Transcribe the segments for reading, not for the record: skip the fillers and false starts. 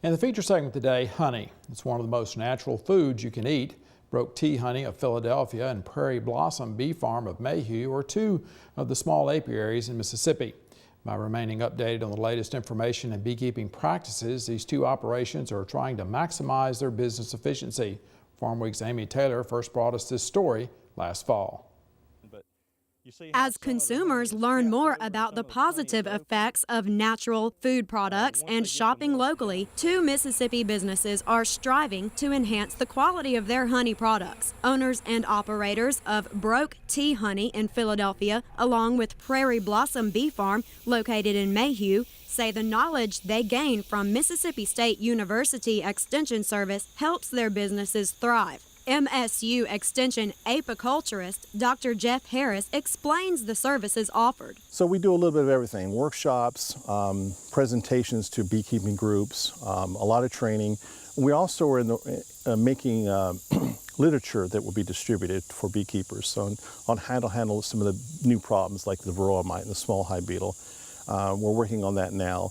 In the feature segment today, honey. It's one of the most natural foods you can eat. Broke Tea Honey of Philadelphia and Prairie Blossom Bee Farm of Mayhew are two of the small apiaries in Mississippi. By remaining updated on the latest information and beekeeping practices, these two operations are trying to maximize their business efficiency. Farmweek's Amy Taylor first brought us this story last fall. As consumers learn more about the positive effects of natural food products and shopping locally, two Mississippi businesses are striving to enhance the quality of their honey products. Owners and operators of Broke Tea Honey in Philadelphia, along with Prairie Blossom Bee Farm located in Mayhew, say the knowledge they gain from Mississippi State University Extension Service helps their businesses thrive. MSU Extension apiculturist Dr. Jeff Harris explains the services offered. So we do a little bit of everything: workshops, presentations to beekeeping groups, a lot of training. We also are in the, making literature that will be distributed for beekeepers, so on how to handle some of the new problems like the varroa mite and the small hive beetle. We're working on that now.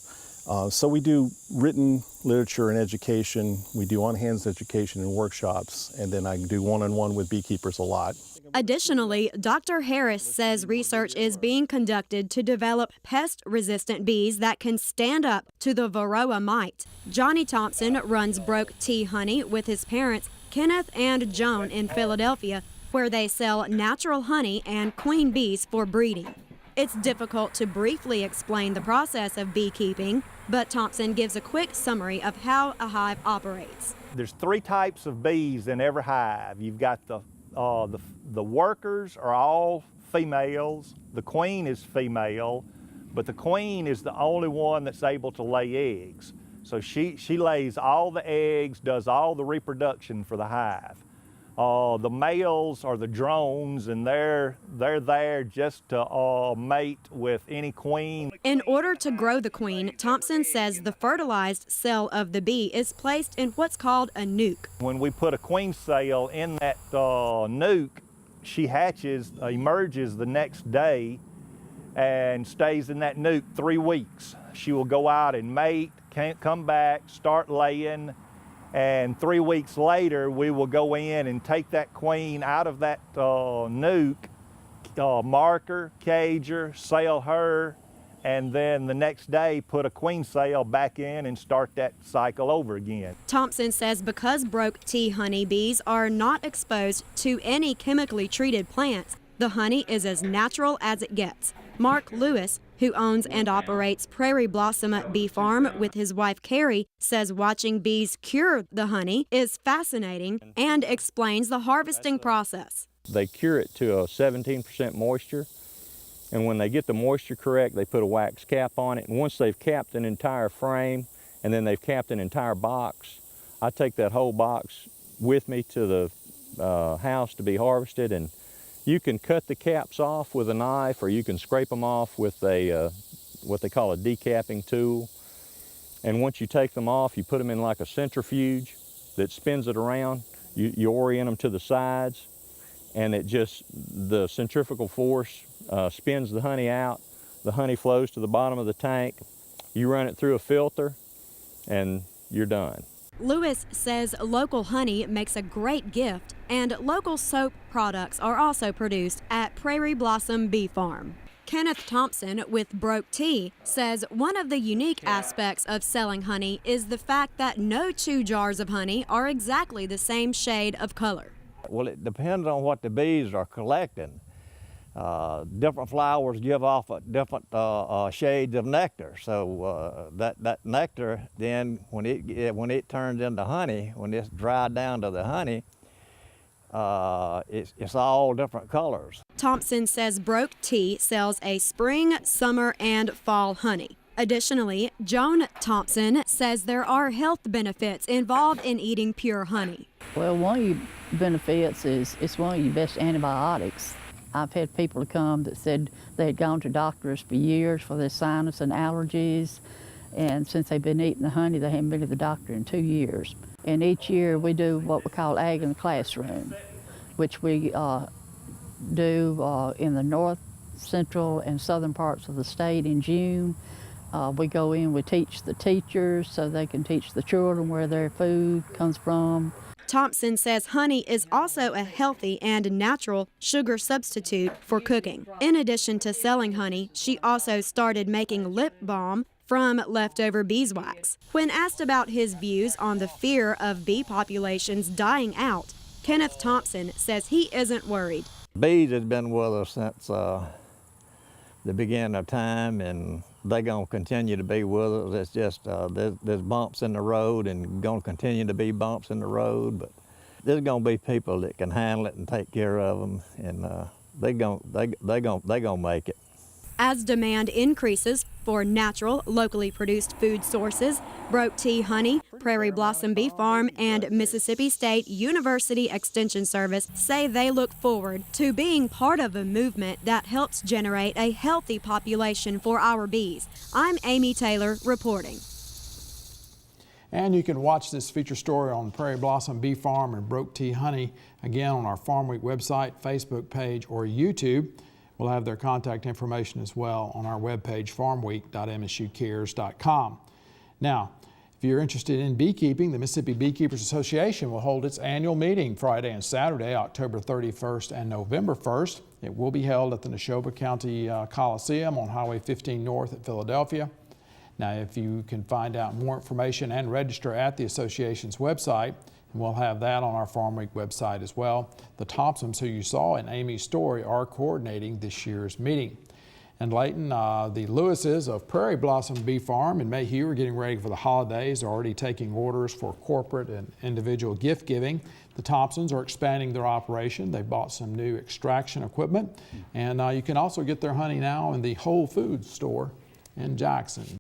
So we do written literature and education, we do on-hands education and workshops, and then I do one-on-one with beekeepers a lot. Additionally, Dr. Harris says research is being conducted to develop pest-resistant bees that can stand up to the varroa mite. Johnny Thompson runs Broke Tea Honey with his parents, Kenneth and Joan, in Philadelphia, where they sell natural honey and queen bees for breeding. It's difficult to briefly explain the process of beekeeping, but Thompson gives a quick summary of how a hive operates. There's three types of bees in every hive. You've got the workers are all females. The queen is female, but the queen is the only one that's able to lay eggs. So she lays all the eggs, does all the reproduction for the hive. The males are the drones, and they're there just to mate with any queen. In order to grow the queen, Thompson says the fertilized cell of the bee is placed in what's called a nuke. When we put a queen cell in that nuke, she hatches, emerges the next day, and stays in that nuke 3 weeks. She will go out and mate, can't come back, start laying. And 3 weeks later, we will go in and take that queen out of that nuke, mark her, cage her, sell her, and then the next day put a queen cell back in and start that cycle over again. Thompson says because Broke Tea Honey bees are not exposed to any chemically treated plants, the honey is as natural as it gets. Mark Lewis, who owns and operates Prairie Blossom Bee Farm with his wife Carrie, says watching bees cure the honey is fascinating and explains the harvesting process. They cure it to a 17% moisture, and when they get the moisture correct, they put a wax cap on it. And once they've capped an entire frame and then they've capped an entire box, I take that whole box with me to the house to be harvested, and you can cut the caps off with a knife, or you can scrape them off with a what they call a decapping tool. And once you take them off, you put them in like a centrifuge that spins it around. You orient them to the sides, and the centrifugal force spins the honey out. The honey flows to the bottom of the tank. You run it through a filter, and you're done. Lewis says local honey makes a great gift, and local soap products are also produced at Prairie Blossom Bee Farm. Kenneth Thompson with Broke Tea says one of the unique aspects of selling honey is the fact that no 2 jars of honey are exactly the same shade of color. Well, it depends on what the bees are collecting. Different flowers give off different shades of nectar. So that nectar, then when it turns into honey, when it's dried down to the honey, it's all different colors. Thompson says Broke Tea sells a spring, summer, and fall honey. Additionally, Joan Thompson says there are health benefits involved in eating pure honey. Well, one of the benefits is it's one of your best antibiotics. I've had people come that said they had gone to doctors for years for their sinus and allergies, and since they've been eating the honey, they haven't been to the doctor in 2 years. And each year we do what we call Ag in the Classroom, which we do in the north, central, and southern parts of the state in June. We go in, we teach the teachers so they can teach the children where their food comes from. Thompson says honey is also a healthy and natural sugar substitute for cooking. In addition to selling honey, she also started making lip balm from leftover beeswax. When asked about his views on the fear of bee populations dying out, Kenneth Thompson says he isn't worried. Bees has been with us since the beginning of time, and they're going to continue to be with us. It's just there's bumps in the road and going to continue to be bumps in the road, but there's going to be people that can handle it and take care of them, and they're going to make it. As demand increases for natural, locally produced food sources, Broke Tea Honey, Prairie Blossom Bee Farm, and Mississippi State University Extension Service say they look forward to being part of a movement that helps generate a healthy population for our bees. I'm Amy Taylor reporting. And you can watch this feature story on Prairie Blossom Bee Farm and Broke Tea Honey again on our Farmweek website, Facebook page, or YouTube. We'll have their contact information as well on our webpage, farmweek.msucares.com. Now, if you're interested in beekeeping, the Mississippi Beekeepers Association will hold its annual meeting Friday and Saturday, October 31st and November 1st. It will be held at the Neshoba County Coliseum on Highway 15 North at Philadelphia. Now, if you can find out more information and register at the association's website, and we'll have that on our Farm Week website as well. The Thompsons, who you saw in Amy's story, are coordinating this year's meeting. And Layton, the Lewises of Prairie Blossom Bee Farm in Mayhew are getting ready for the holidays. They're already taking orders for corporate and individual gift giving. The Thompsons are expanding their operation. They bought some new extraction equipment. And you can also get their honey now in the Whole Foods store in Jackson.